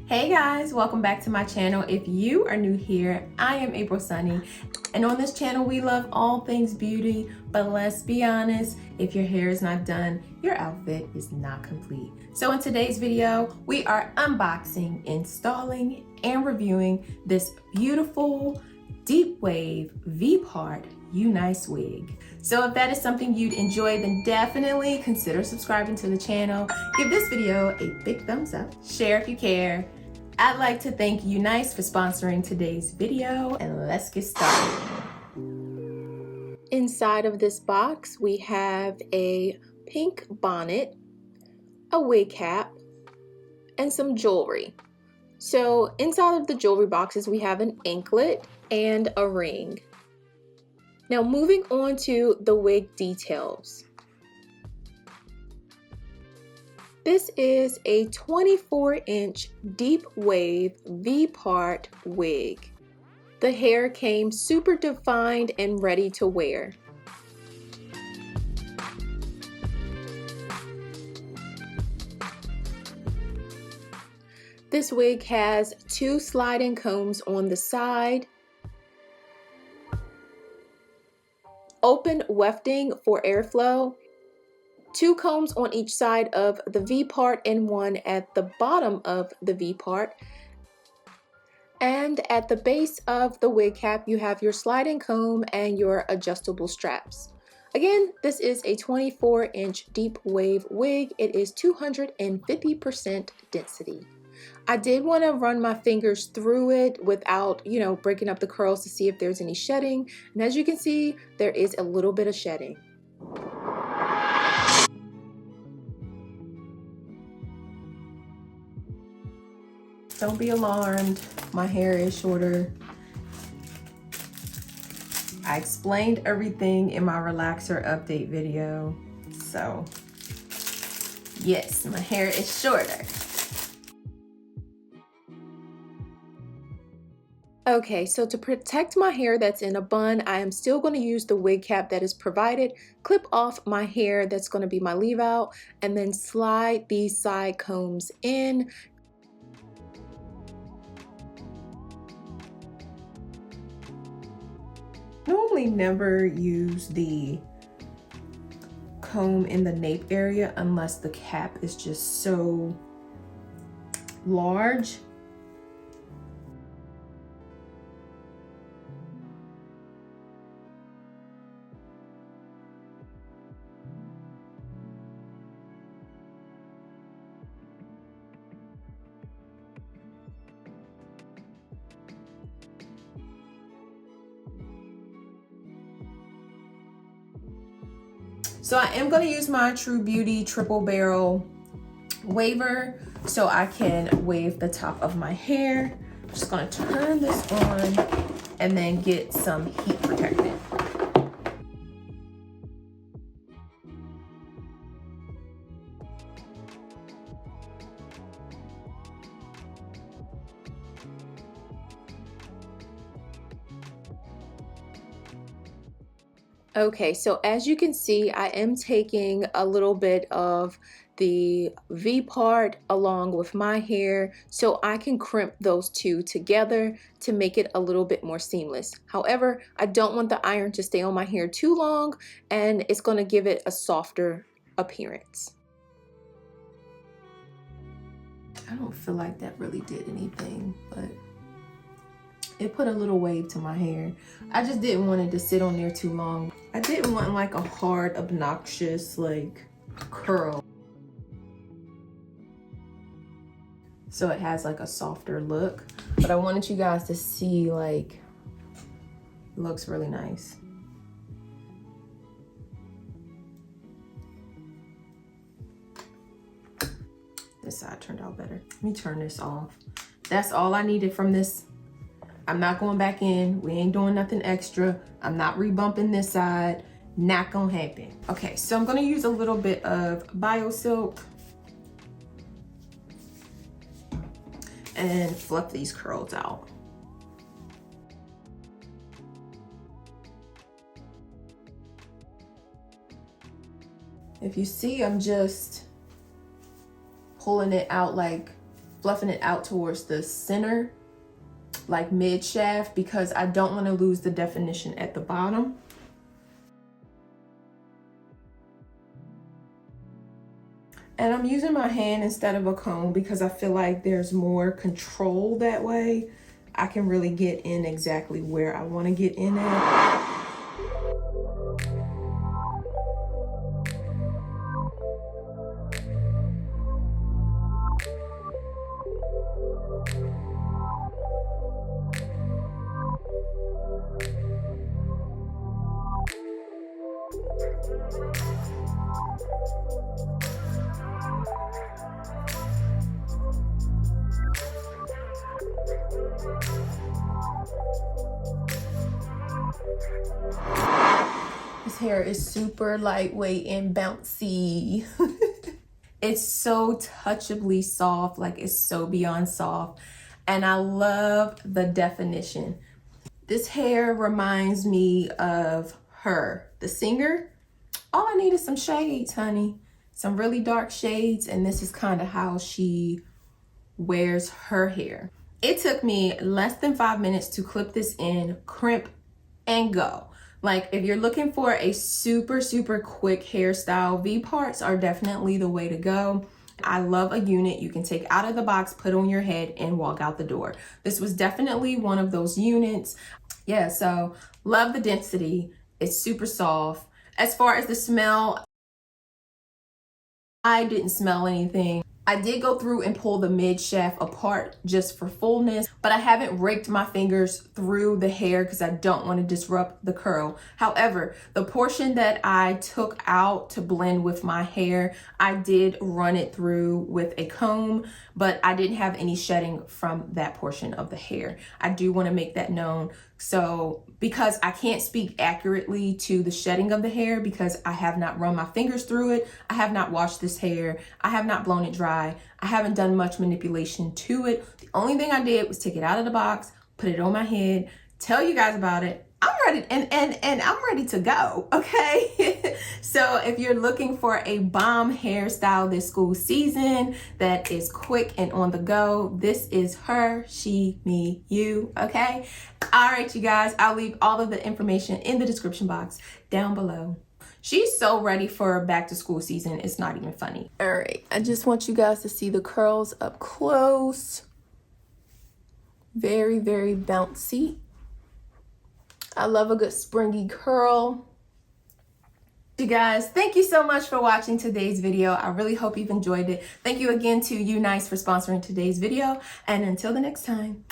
Hey guys, welcome back to my channel. If you are new here, I am April Sunny, and on this channel we love all things beauty, but let's be honest, if your hair is not done, your outfit is not complete. So in today's video, we are unboxing, installing, and reviewing this beautiful Deepwave V-part UNice wig. So if that is something you'd enjoy, then definitely consider subscribing to the channel. Give this video a big thumbs up, share if you care. I'd like to thank UNice for sponsoring today's video, and let's get started. Inside of this box, we have a pink bonnet, a wig cap, and some jewelry. So inside of the jewelry boxes, we have an anklet and a ring. Now moving on to the wig details. This is a 24-inch Deepwave V-part wig. The hair came super defined and ready to wear. This wig has two sliding combs on the side, open wefting for airflow, two combs on each side of the V part and one at the bottom of the V part. And at the base of the wig cap, you have your sliding comb and your adjustable straps. Again, this is a 24-inch Deepwave wig. It is 250% density. I did want to run my fingers through it without, breaking up the curls to see if there's any shedding. And as you can see, there is a little bit of shedding. Don't be alarmed, my hair is shorter. I explained everything in my relaxer update video. So yes, my hair is shorter. Okay, so to protect my hair that's in a bun, I am still going to use the wig cap that is provided, clip off my hair that's going to be my leave out, and then slide these side combs in. Normally never use the comb in the nape area unless the cap is just so large. So I am going to use my True Beauty triple barrel waver so I can wave the top of my hair. I'm just going to turn this on and then get some heat protectant. Okay, so as you can see, I am taking a little bit of the V part along with my hair so I can crimp those two together to make it a little bit more seamless. However, I don't want the iron to stay on my hair too long, and it's going to give it a softer appearance. I don't feel like that really did anything, but it put a little wave to my hair. I just didn't want it to sit on there too long. I didn't want like a hard, obnoxious curl. So it has like a softer look, but I wanted you guys to see it looks really nice. This side turned out better. Let me turn this off. That's all I needed from this. I'm not going back in. We ain't doing nothing extra. I'm not rebumping this side. Not gonna happen. Okay, so I'm gonna use a little bit of BioSilk and fluff these curls out. If you see, I'm just pulling it out like fluffing it out towards the center, like mid shaft, because I don't want to lose the definition at the bottom. And I'm using my hand instead of a comb because I feel like there's more control that way. I can really get in exactly where I want to get in at. This hair is super lightweight and bouncy. It's so touchably soft, like it's so beyond soft. And I love the definition. This hair reminds me of her, the singer. All I need is some shades, honey. Some really dark shades, and this is kind of how she wears her hair. It took me less than 5 minutes to clip this in, crimp, and go. Like, if you're looking for a super, super quick hairstyle, V-parts are definitely the way to go. I love a unit you can take out of the box, put on your head, and walk out the door. This was definitely one of those units. Yeah, so love the density. It's super soft. As far as the smell, I didn't smell anything. I did go through and pull the mid shaft apart just for fullness, but I haven't raked my fingers through the hair because I don't want to disrupt the curl. However, the portion that I took out to blend with my hair, I did run it through with a comb, but I didn't have any shedding from that portion of the hair. I do want to make that known. So because I can't speak accurately to the shedding of the hair because I have not run my fingers through it, I have not washed this hair, I have not blown it dry, I haven't done much manipulation to it. The only thing I did was take it out of the box, put it on my head, tell you guys about it. I'm ready and I'm ready to go, okay? So if you're looking for a bomb hairstyle this school season that is quick and on the go, this is her, she, me, you, okay? All right, you guys, I'll leave all of the information in the description box down below. She's so ready for back to school season, it's not even funny. All right, I just want you guys to see the curls up close. Very, very bouncy. I love a good springy curl. You guys, thank you so much for watching today's video. I really hope you've enjoyed it. Thank you again to UNice for sponsoring today's video. And until the next time.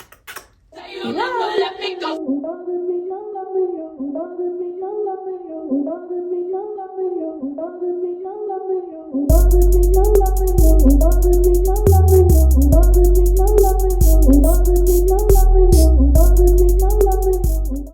Bye.